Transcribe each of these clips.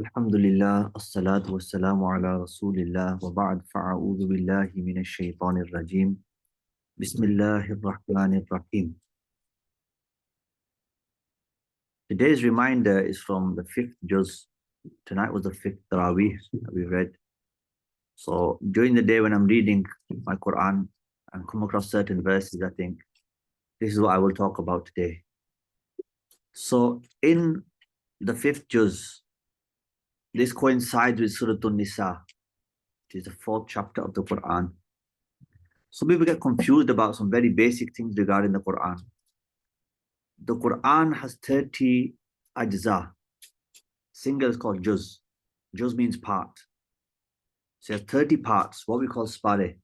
الحمد لله الصلاة والسلام على رسول الله وبعد فأعوذ بالله من الشيطان الرجيم بسم الله الرحمن الرحيم. Today's reminder is from the fifth juz. Tonight was the fifth Tarawih that we read. So during the day when I'm reading my Quran and come across certain verses, I think this is what I will talk about today. So in the fifth juz, this coincides with Surah An-Nisa, which is the fourth chapter of the Quran. Some people get confused about some very basic things regarding the Quran. The Quran has 30 ajza. Single is called juz. Juz means part. So it has 30 parts, what we call spare.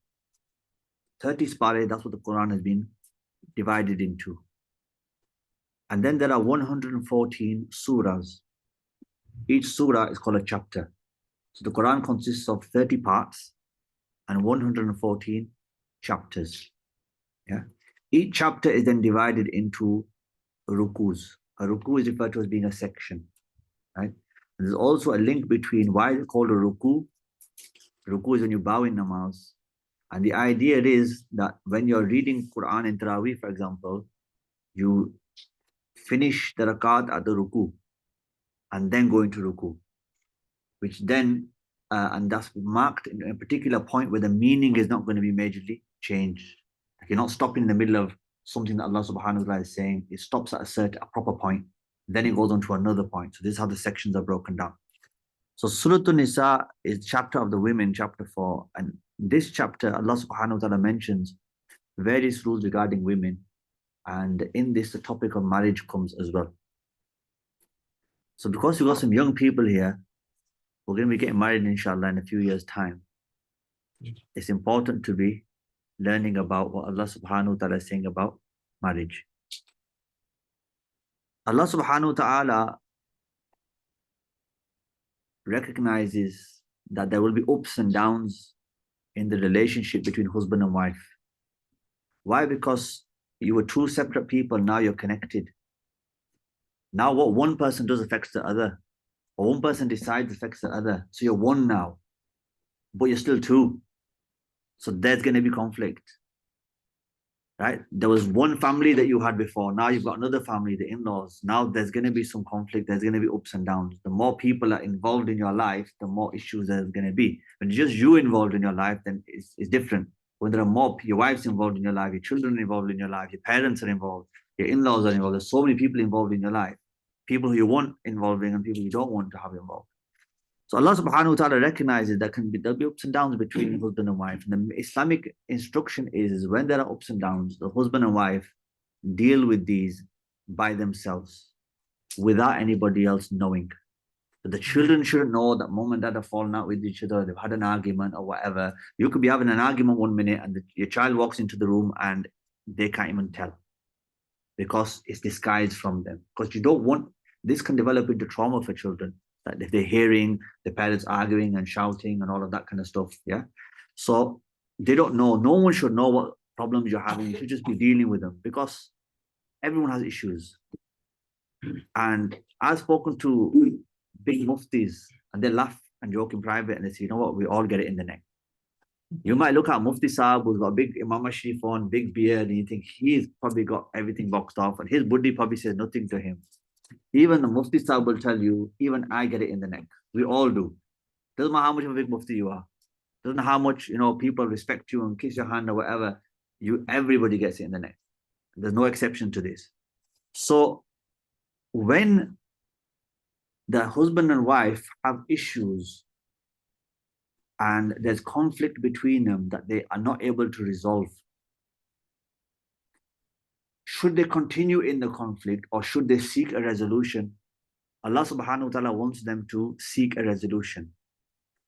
30 spare, that's what the Quran has been divided into. And then there are 114 surahs. Each surah is called a chapter. So the Quran consists of 30 parts and 114 chapters. Yeah. Each chapter is then divided into rukus. A ruku is referred to as being a section, right? And there's also a link between why it's called a ruku. Ruku is when you bow in namaz. And the idea is that when you're reading Quran in Taraweeh, for example, you finish the rakat at the ruku and then go into ruku, which then, and that's marked in a particular point where the meaning is not going to be majorly changed. Like you're not stopping in the middle of something that Allah subhanahu wa ta'ala is saying. It stops at a proper point, then it goes on to another point. So this is how the sections are broken down. So Surah An-Nisa is chapter of the women, chapter 4. And this chapter, Allah subhanahu wa ta'ala mentions various rules regarding women. And in this, the topic of marriage comes as well. So because we've got some young people here, we're going to be getting married, inshallah, in a few years' time. It's important to be learning about what Allah subhanahu wa ta'ala is saying about marriage. Allah subhanahu wa ta'ala recognizes that there will be ups and downs in the relationship between husband and wife. Why? Because you were two separate people, now you're connected. Now what one person does affects the other, or one person decides affects the other. So you're one now, but you're still two. So there's going to be conflict, right? There was one family that you had before. Now you've got another family, the in-laws. Now there's going to be some conflict. There's going to be ups and downs. The more people are involved in your life, the more issues there's going to be. When it's just you involved in your life, then it's different. When there are more, your wife's involved in your life, your children are involved in your life, your parents are involved, your in-laws are involved. There's so many people involved in your life. People who you want involving and people you don't want to have involved. So Allah subhanahu wa ta'ala recognizes that there'll be ups and downs between husband and wife. And the Islamic instruction is when there are ups and downs, the husband and wife deal with these by themselves without anybody else knowing. But the children shouldn't know that mom and dad have fallen out with each other, they've had an argument or whatever. You could be having an argument 1 minute and your child walks into the room and they can't even tell because it's disguised from them. Because you don't want, this can develop into trauma for children. That if they're hearing the parents arguing and shouting and all of that kind of stuff, yeah. So they don't know. No one should know what problems you're having. You should just be dealing with them because everyone has issues. And I've spoken to big muftis and they laugh and joke in private and they say, you know what, we all get it in the neck. You might look at Mufti Saab who's got a big Imam Ashrif on, big beard, and you think he's probably got everything boxed off and his buddhi probably says nothing to him. Even the Mufti Sahib will tell you, even I get it in the neck. We all do. Doesn't matter how much of a big Mufti you are. Doesn't matter how much, people respect you and kiss your hand or whatever. Everybody gets it in the neck. There's no exception to this. So when the husband and wife have issues and there's conflict between them that they are not able to resolve, should they continue in the conflict or should they seek a resolution? Allah subhanahu wa ta'ala wants them to seek a resolution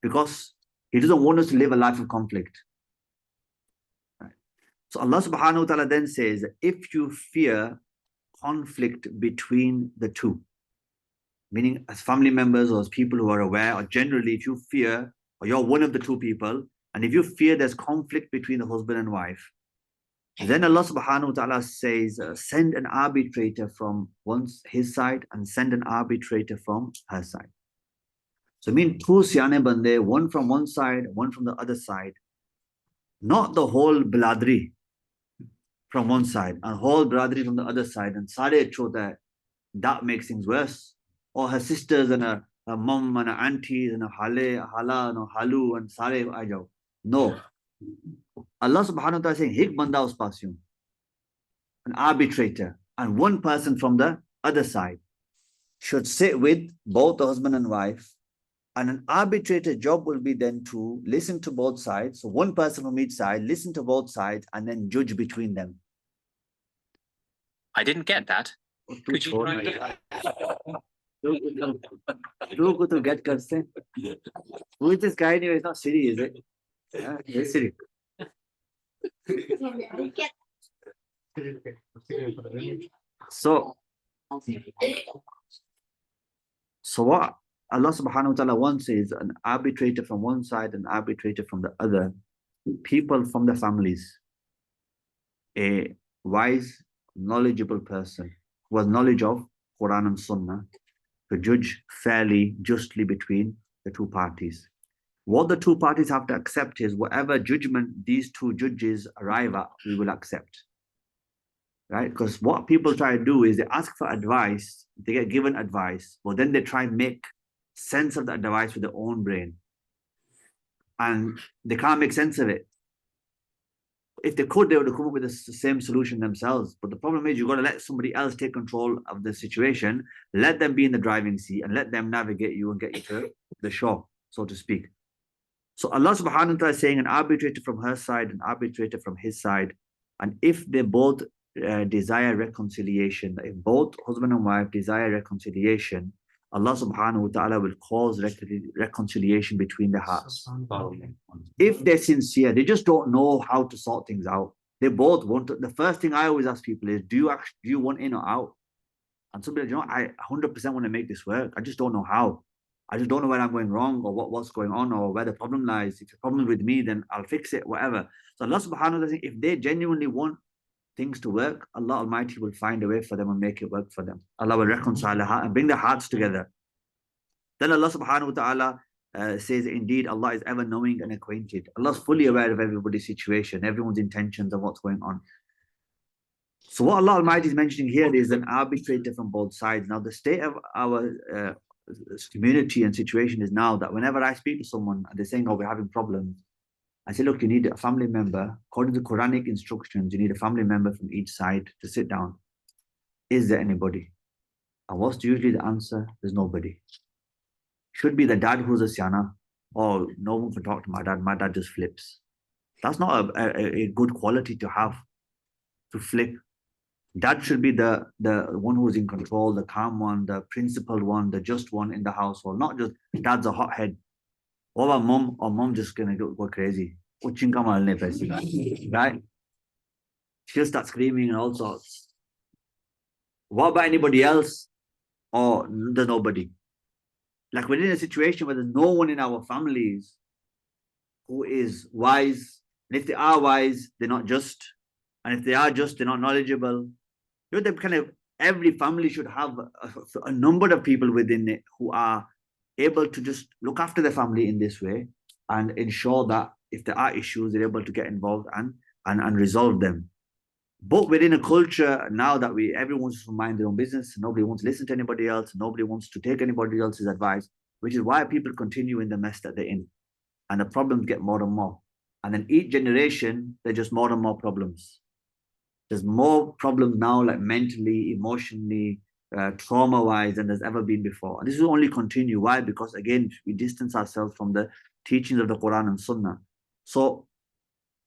because He doesn't want us to live a life of conflict. Right? So Allah subhanahu wa ta'ala then says, if you fear conflict between the two, meaning as family members or as people who are aware, or generally if you fear, or you're one of the two people, and if you fear there's conflict between the husband and wife, then Allah subhanahu wa ta'ala says, send an arbitrator from his side and send an arbitrator from her side. So I mean two Siane Bande, one from one side, one from the other side. Not the whole Biladri from one side and whole Biladri from the other side. And Sare Chota, that makes things worse. Or her sisters and her mom and her aunties and her hale, hala and her halu and Sare Ajao. No. Allah subhanahu wa ta'ala is saying, Hik banda us paas yun, an arbitrator, and one person from the other side should sit with both the husband and wife. And an arbitrator job will be then to listen to both sides. So one person from each side, listen to both sides, and then judge between them. I didn't get that. Could you try to get consent? Who is this guy anyway? It's not Siri, is it? Yeah, it's Siri. So what Allah subhanahu wa ta'ala wants is an arbitrator from one side and arbitrator from the other. People from the families. A wise, knowledgeable person who has knowledge of Quran and Sunnah to judge fairly, justly between the two parties. What the two parties have to accept is whatever judgment these two judges arrive at, we will accept. Right? Because what people try to do is they ask for advice, they get given advice, but then they try and make sense of that advice with their own brain. And they can't make sense of it. If they could, they would have come up with the same solution themselves. But the problem is you've got to let somebody else take control of the situation, let them be in the driving seat and let them navigate you and get you to the shore, so to speak. So Allah subhanahu wa ta'ala is saying an arbitrator from her side, an arbitrator from his side. And if they both desire reconciliation, if both husband and wife desire reconciliation, Allah subhanahu wa ta'ala will cause reconciliation between the hearts. If they're sincere, they just don't know how to sort things out. They both want to. The first thing I always ask people is, do you want in or out? And somebody, I 100% want to make this work. I just don't know how. I just don't know where I'm going wrong or what's going on or where the problem lies. If the problem is with me, then I'll fix it, whatever. So Allah subhanahu wa ta'ala, if they genuinely want things to work, Allah Almighty will find a way for them and make it work for them. Allah will reconcile and bring their hearts together. Then Allah subhanahu wa ta'ala says, indeed, Allah is ever knowing and acquainted. Allah is fully aware of everybody's situation, everyone's intentions and what's going on. So what Allah Almighty is mentioning here is an arbitrator from both sides. Now the state of our community and situation is now that whenever I speak to someone and they're saying, oh, we're having problems, I say, look, you need a family member. According to Quranic instructions, you need a family member from each side to sit down. Is there anybody? And what's usually the answer? There's nobody. Should be the dad who's a Siana. Oh, no one can talk to my dad. My dad just flips. That's not a good quality to have, to flip. Dad should be the one who's in control, the calm one, the principled one, the just one in the household. Not just dad's a hothead. What about mom? Or mom just gonna go crazy. Right? She'll start screaming and all sorts. What about anybody else? Or there's nobody. Like we're in a situation where there's no one in our families who is wise. And if they are wise, they're not just. And if they are just, they're not knowledgeable. You know, every family should have a number of people within it who are able to just look after the family in this way and ensure that if there are issues, they're able to get involved and resolve them. But we're in a culture now that everyone wants to mind their own business. Nobody wants to listen to anybody else. Nobody wants to take anybody else's advice, which is why people continue in the mess that they're in. And the problems get more and more. And then each generation, there's just more and more problems. There's more problems now, like mentally, emotionally, trauma-wise than there's ever been before. And this will only continue. Why? Because again, we distance ourselves from the teachings of the Quran and Sunnah. So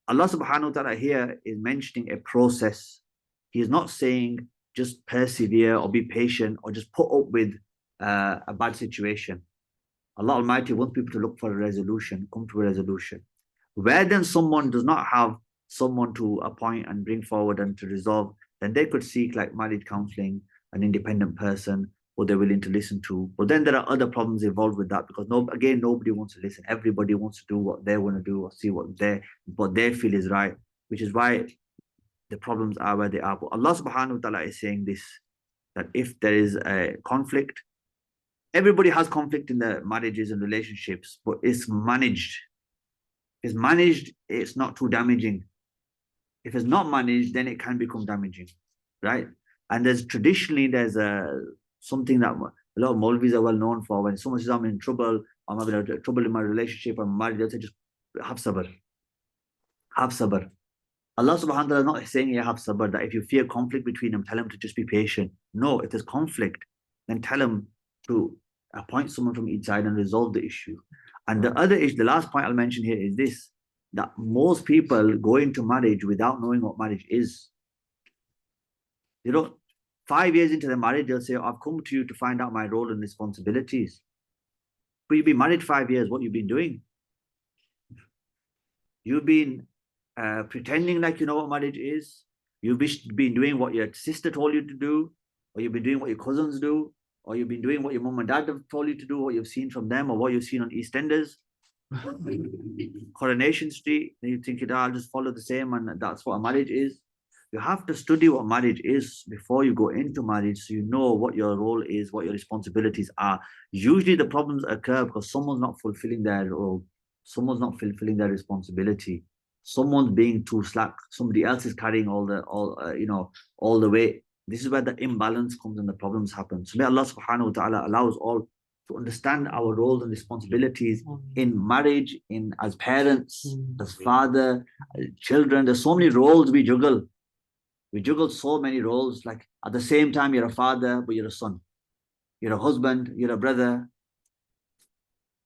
Allah subhanahu wa ta'ala here is mentioning a process. He is not saying just persevere or be patient or just put up with a bad situation. Allah Almighty wants people to look for a resolution, come to a resolution. Where then someone does not have someone to appoint and bring forward and to resolve, then they could seek like marriage counseling, an independent person who they're willing to listen to. But then there are other problems involved with that because nobody wants to listen. Everybody wants to do what they want to do or see what they feel is right, which is why the problems are where they are. But Allah subhanahu wa ta'ala is saying this, that if there is a conflict, everybody has conflict in their marriages and relationships, but it's managed. If it's managed, it's not too damaging. If it's not managed, then it can become damaging, right? And there's something that a lot of Maulvis are well known for. When someone says, I'm in trouble, I'm having trouble in my relationship, I'm married, they'll say, just have sabr. Have sabr. Allah subhanahu wa ta'ala is not saying you have sabr, that if you fear conflict between them, tell them to just be patient. No, if there's conflict, then tell them to appoint someone from each side and resolve the issue. And the other issue, the last point I'll mention here is this, that most people go into marriage without knowing what marriage is. You know, 5 years into the marriage, they'll say, I've come to you to find out my role and responsibilities. But you've been married 5 years, what you've been doing? You've been pretending like you know what marriage is. You've been doing what your sister told you to do, or you've been doing what your cousins do, or you've been doing what your mom and dad have told you to do, what you've seen from them, or what you've seen on EastEnders, Coronation Street. And you think, I'll just follow the same, and that's what a marriage is. You have to study what marriage is before you go into marriage, so you know what your role is, what your responsibilities are. Usually the problems occur because someone's not fulfilling their role, someone's not fulfilling their responsibility, someone's being too slack, somebody else is carrying all the weight. This is where the imbalance comes and the problems happen. So may Allah subhanahu wa ta'ala allow us all to understand our roles and responsibilities in marriage, in as parents, as father, children. There's so many roles we juggle. We juggle so many roles. Like at the same time, you're a father, but you're a son. You're a husband, you're a brother.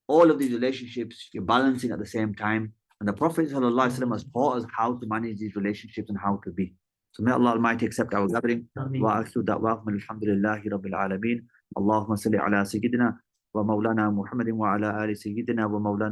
All of these relationships, you're balancing at the same time. And the Prophet ﷺ has taught us how to manage these relationships and how to be. So may Allah Almighty accept our gathering. Wa akhiru da'wahum alhamdulillahi rabbil alameen. Allahumma salli ala sayyidina wa maulana Muhammadin wa ala ali sayyidina wa maulana